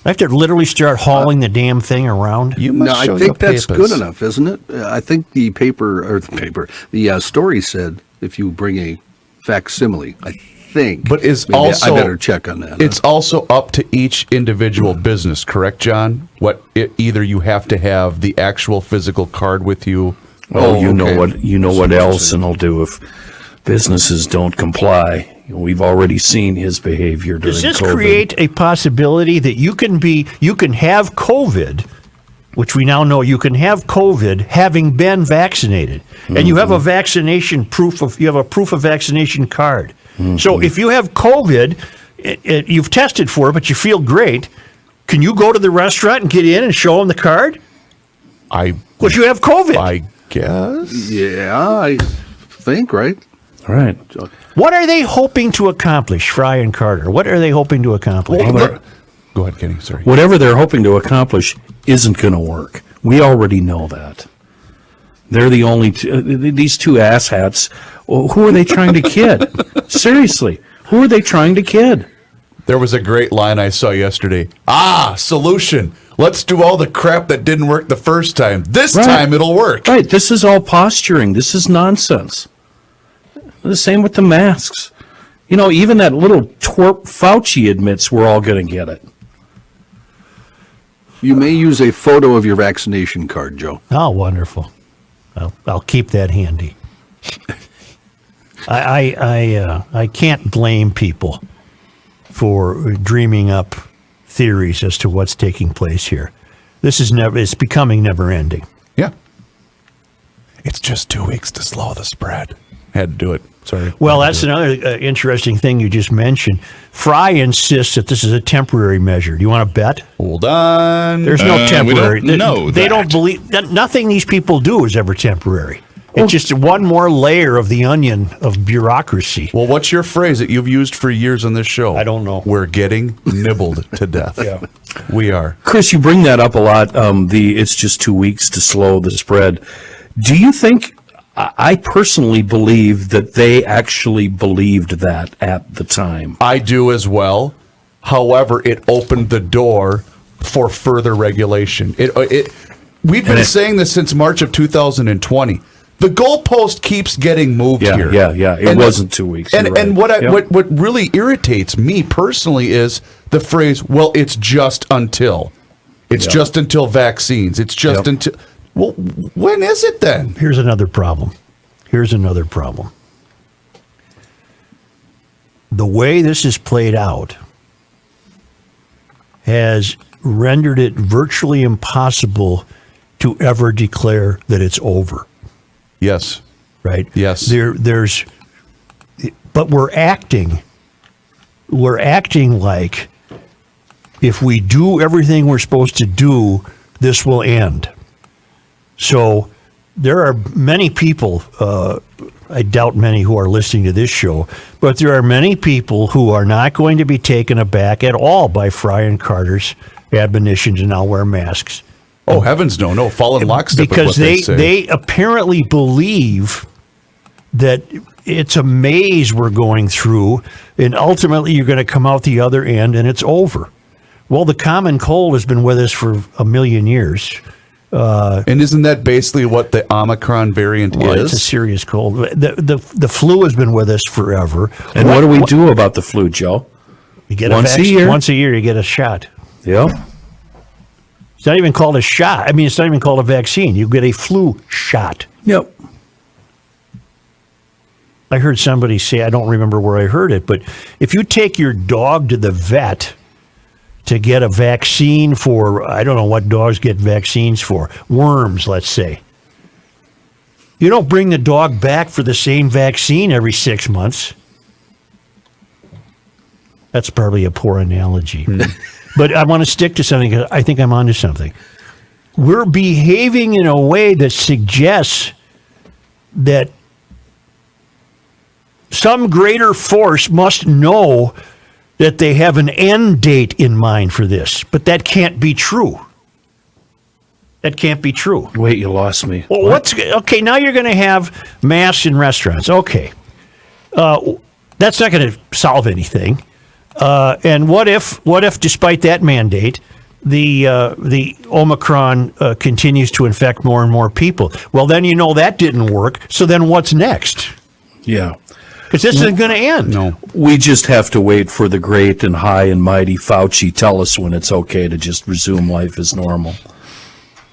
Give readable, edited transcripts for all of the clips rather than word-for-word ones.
I have to literally start hauling the damn thing around. I think that's good enough, isn't it? I think the story said if you bring a facsimile, I think. But I better check on that. It's also up to each individual business, correct, John? Either you have to have the actual physical card with you. Well, you know what Ellison will do if businesses don't comply. We've already seen his behavior during COVID. Does this create a possibility that you can have COVID, which we now know you can have COVID having been vaccinated, and you have a vaccination proof of vaccination card. So if you have COVID, you've tested for it, but you feel great, can you go to the restaurant and get in and show them the card? Because you have COVID. I guess. Yeah, I think, right? All right. What are they hoping to accomplish, Fry and Carter? What are they hoping to accomplish? Go ahead, Kenny. Sorry. Whatever they're hoping to accomplish isn't going to work. We already know that. They're the only these two asshats. Who are they trying to kid? Seriously, who are they trying to kid? There was a great line I saw yesterday. Solution. Let's do all the crap that didn't work the first time. This time it'll work. Right. This is all posturing. This is nonsense. The same with the masks. Even that little twerp Fauci admits we're all going to get it. You may use a photo of your vaccination card, Joe. Oh, wonderful. I'll keep that handy. I can't blame people for dreaming up theories as to what's taking place here. It's becoming never ending. Yeah. It's just 2 weeks to slow the spread. Had to do it. Sorry. Well, that's another interesting thing you just mentioned. Fry insists that this is a temporary measure. Do you want to bet? Hold on. There's no temporary. They don't believe that nothing these people do is ever temporary. It's just one more layer of the onion of bureaucracy. Well, what's your phrase that you've used for years on this show? I don't know. We're getting nibbled to death. Yeah. We are. Chris, you bring that up a lot. It's just 2 weeks to slow the spread. Do you think? I personally believe that they actually believed that at the time. I do as well. However, it opened the door for further regulation. We've been saying this since March of 2020. The goalpost keeps getting moved here. Yeah. It wasn't 2 weeks. And what really irritates me personally is the phrase, well, it's just until. It's just until vaccines. It's just until... Well, when is it then? Here's another problem. The way this is played out has rendered it virtually impossible to ever declare that it's over. Yes. Right? Yes. But we're acting like if we do everything we're supposed to do, this will end. So there are many people, I doubt many who are listening to this show, but there are many people who are not going to be taken aback at all by Fry and Carter's admonition to now wear masks. Oh, heavens no. Fall in lockstep with what they say. They apparently believe that it's a maze we're going through, and ultimately you're going to come out the other end and it's over. Well, the common cold has been with us for 1,000,000 years. And isn't that basically what the Omicron variant is? It's a serious cold. The flu has been with us forever. And what do we do about the flu, Joe? You get once a year. Once a year, you get a shot. Yep. It's not even called a shot. It's not even called a vaccine. You get a flu shot. Yep. I heard somebody say, I don't remember where I heard it, but if you take your dog to the vet to get a vaccine for, I don't know what dogs get vaccines for, worms, let's say. You don't bring the dog back for the same vaccine every 6 months. That's probably a poor analogy. But I want to stick to something because I think I'm onto something. We're behaving in a way that suggests that some greater force must know that they have an end date in mind for this, but that can't be true. That can't be true. Wait, you lost me. Well, okay, now you're going to have masks in restaurants. Okay. That's not going to solve anything. And what if, despite that mandate, the Omicron continues to infect more and more people. Well, then that didn't work. So then what's next? Yeah. Because this isn't going to end. No. We just have to wait for the great and high and mighty Fauci tell us when it's okay to just resume life as normal.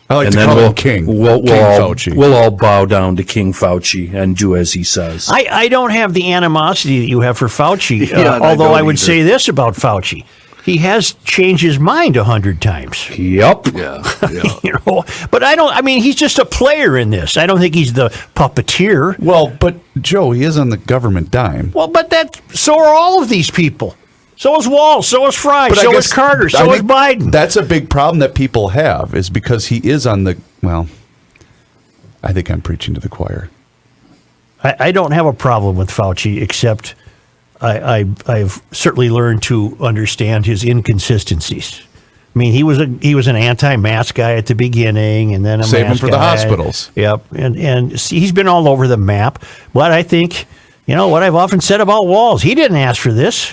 I like And to then call we'll, him King. we'll, King all, Fauci. we'll all bow down to King Fauci and do as he says. I don't have the animosity that you have for Fauci, Yeah, and I although don't I would either. say this about Fauci. He has changed his mind 100 times. Yep. Yeah. But he's just a player in this. I don't think he's the puppeteer. Well, but Joe, he is on the government dime. Well, but so are all of these people. So is Walz, so is Fry, But I so guess- is Carter, I so is think Biden. That's a big problem that people have, is because he is on the, well, I think I'm preaching to the choir. I don't have a problem with Fauci, except I've certainly learned to understand his inconsistencies. I mean, he was an anti-mask guy at the beginning, and then a Save him mask for the guy. hospitals. Yep, and see, he's been all over the map. But I think, what I've often said about Walz, he didn't ask for this.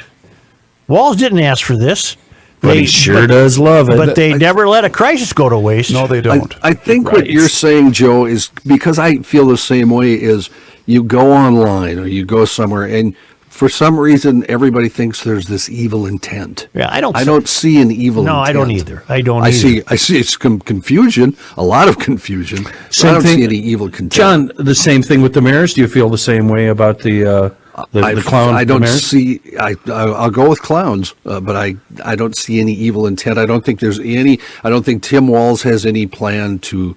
Walz didn't ask for this. But he sure does love it. But they never let a crisis go to waste. No, they don't. I think what Right. you're saying, Joe, is because I feel the same way. Is you go online or you go somewhere, and for some reason everybody thinks there's this evil intent. Yeah, I don't see an evil. No, intent. I don't either. I don't I either. see it's confusion, a lot of confusion. But I Same don't thing- see any evil content. John, the same thing with the mayors. Do you feel the same way about the clown? I don't mayors? see. I'll go with clowns, but I don't see any evil intent. I don't think there's any. I don't think Tim Walz has any plan to,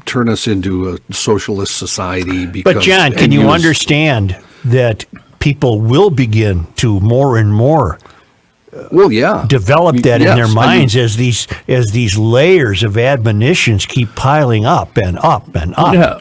turn us into a socialist society. Because, But John, can and you use- understand that people will begin to more and more Well, yeah. develop that in Yes, their I mean- minds as these layers of admonitions keep piling up and up and up? Yeah.